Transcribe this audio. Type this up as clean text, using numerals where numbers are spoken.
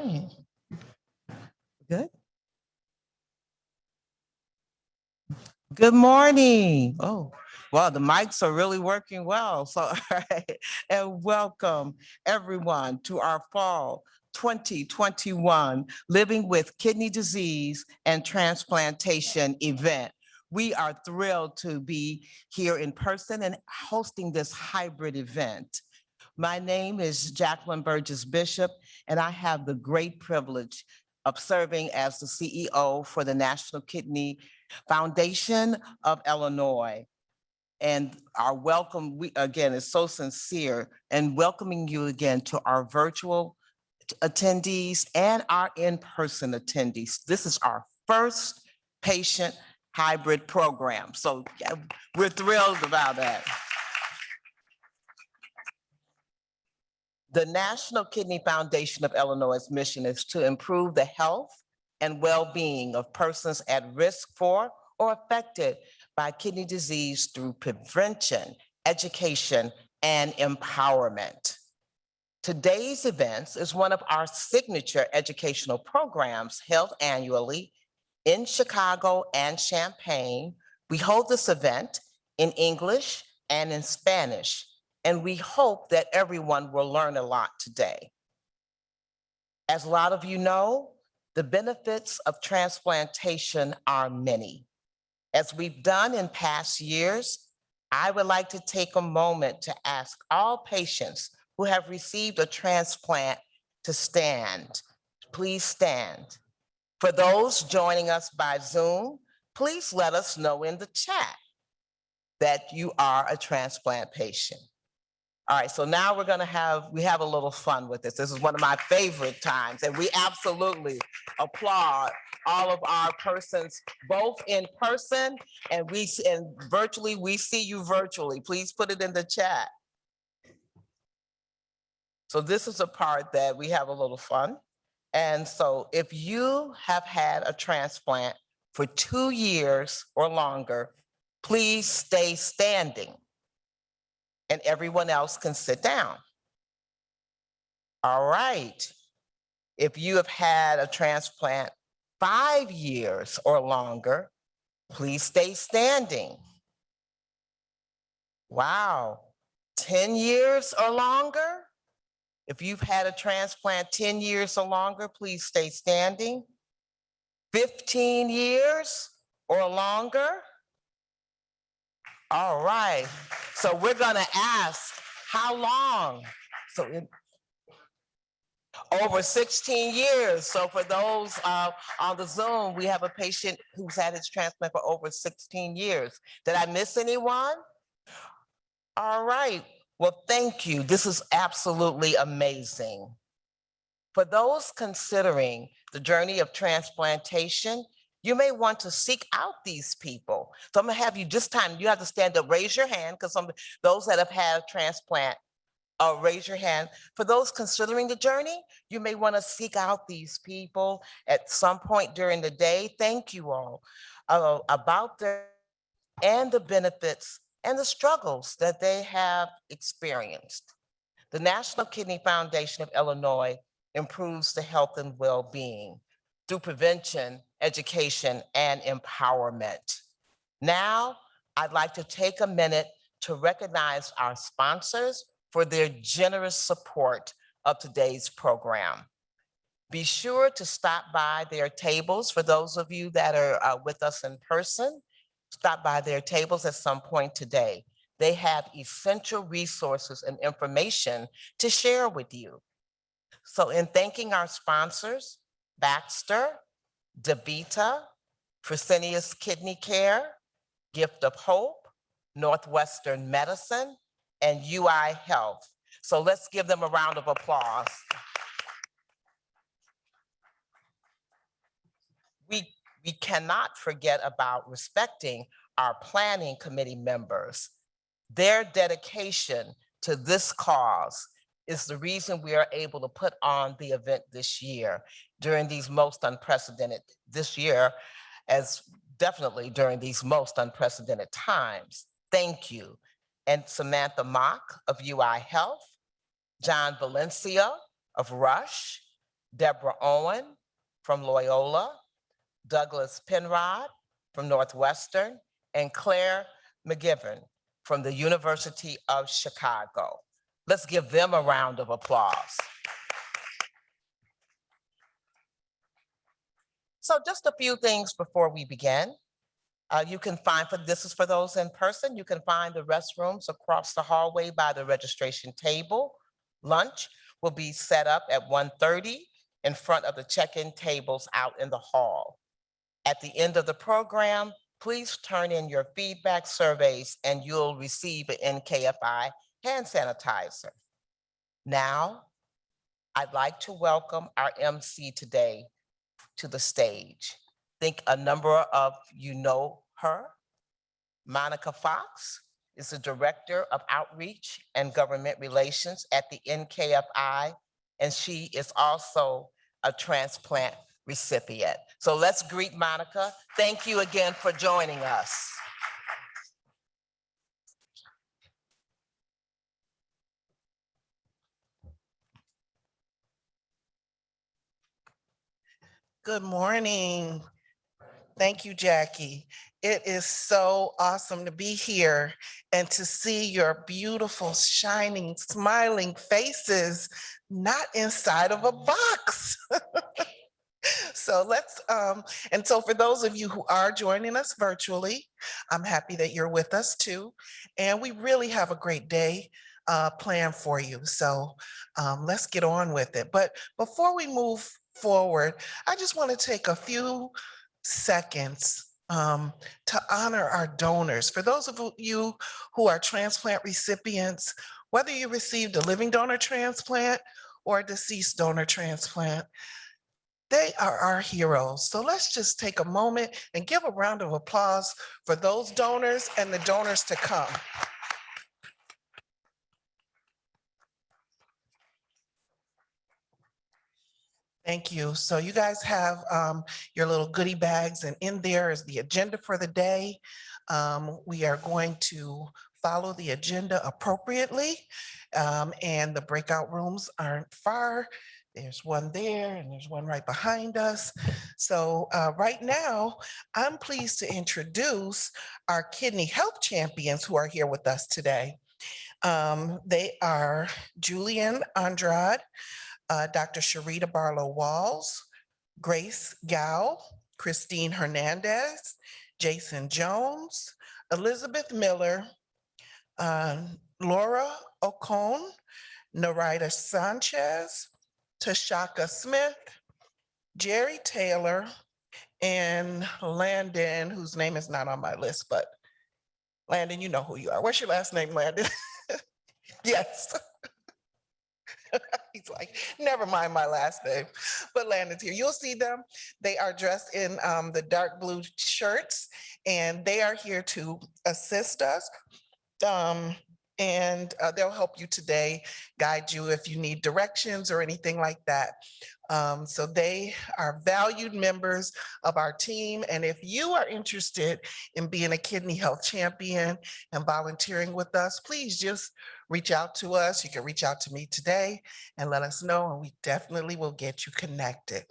right. Good. Good morning. Oh, well, the mics are really working well. So, all right. And welcome everyone to our fall 2021 Living with Kidney Disease and Transplantation event. We are thrilled to be here in person and hosting this hybrid event. My name is Jacqueline Burgess-Bishop, and I have the great privilege of serving as the CEO for the National Kidney Foundation of Illinois. And our welcome, again, is so sincere and welcoming you again to our virtual attendees and our in-person attendees. This is our first patient hybrid program. So yeah, we're thrilled about that. The National Kidney Foundation of Illinois' mission is to improve the health and well-being of persons at risk for or affected by kidney disease through prevention, education, and empowerment. Today's event is one of our signature educational programs held annually in Chicago and Champaign. We hold this event in English and in Spanish, and we hope that everyone will learn a lot today. As a lot of you know, the benefits of transplantation are many. As we've done in past years, I would like to take a moment to ask all patients who have received a transplant to stand. Please stand. For those joining us by Zoom, please let us know in the chat that you are a transplant patient. All right, so now we have a little fun with this. This is one of my favorite times, and we absolutely applaud all of our persons, both in person and virtually. We see you virtually. Please put it in the chat. So this is a part that we have a little fun. And so if you have had a transplant for 2 years or longer, please stay standing. And everyone else can sit down. All right. If you have had a transplant 5 years or longer, please stay standing. Wow. 10 years or longer? If you've had a transplant 10 years or longer, please stay standing. 15 years or longer? All right. So we're going to ask how long? So over 16 years. So for those on the Zoom, we have a patient who's had his transplant for over 16 years. Did I miss anyone? All right. Well, thank you. This is absolutely amazing. For those considering the journey of transplantation, you may want to seek out these people. So I'm gonna have you this time, you have to stand up, raise your hand, because those that have had a transplant, raise your hand. For those considering the journey, you may want to seek out these people at some point during the day. Thank you all about their and the benefits and the struggles that they have experienced. The National Kidney Foundation of Illinois improves the health and well-being through prevention, education, and empowerment. Now, I'd like to take a minute to recognize our sponsors for their generous support of today's program. Be sure to stop by their tables. For those of you that are with us in person, stop by their tables at some point today. They have essential resources and information to share with you. So in thanking our sponsors, Baxter, DaVita, Fresenius Kidney Care, Gift of Hope, Northwestern Medicine, and UI Health. So let's give them a round of applause. We cannot forget about respecting our planning committee members. Their dedication to this cause is the reason we are able to put on the event this year during these most unprecedented, this year as definitely during these most unprecedented times. Thank you. And Samantha Mock of UI Health, John Valencia of Rush, Deborah Owen from Loyola, Douglas Penrod from Northwestern, and Claire McGivern from the University of Chicago. Let's give them a round of applause. So just a few things before we begin. You can find, this is for those in person, you can find the restrooms across the hallway by the registration table. Lunch will be set up at 1:30 in front of the check-in tables out in the hall. At the end of the program, please turn in your feedback surveys and you'll receive an NKFI hand sanitizer. Now, I'd like to welcome our MC today to the stage. I think a number of you know her. Monica Fox is the Director of Outreach and Government Relations at the NKFI, and she is also a transplant recipient. So let's greet Monica. Thank you again for joining us. Good morning. Thank you, Jackie. It is so awesome to be here and to see your beautiful, shining, smiling faces, not inside of a box. So and so for those of you who are joining us virtually, I'm happy that you're with us too. And we really have a great day planned for you. So let's get on with it. But before we move forward, I just want to take a few seconds to honor our donors. For those of you who are transplant recipients, whether you received a living donor transplant or a deceased donor transplant, they are our heroes. So let's just take a moment and give a round of applause for those donors and the donors to come. Thank you. So you guys have your little goodie bags, and in there is the agenda for the day. We are going to follow the agenda appropriately, and the breakout rooms aren't far. There's one there and there's one right behind us. So right now, I'm pleased to introduce our kidney health champions who are here with us today. They are Julian Andrade, Dr. Sharita Barlow-Walls, Grace Gao, Christine Hernandez, Jason Jones, Elizabeth Miller, Laura Ocon, Narita Sanchez, Tashaka Smith, Jerry Taylor, and Landon, whose name is not on my list, but Landon, you know who you are. What's your last name, Landon? Yes. He's like, never mind my last name, but Landon's here. You'll see them. They are dressed in the dark blue shirts, and they are here to assist us. And they'll help you today, guide you if you need directions or anything like that. So they are valued members of our team. And if you are interested in being a kidney health champion and volunteering with us, please just reach out to us. You can reach out to me today and let us know, and we definitely will get you connected.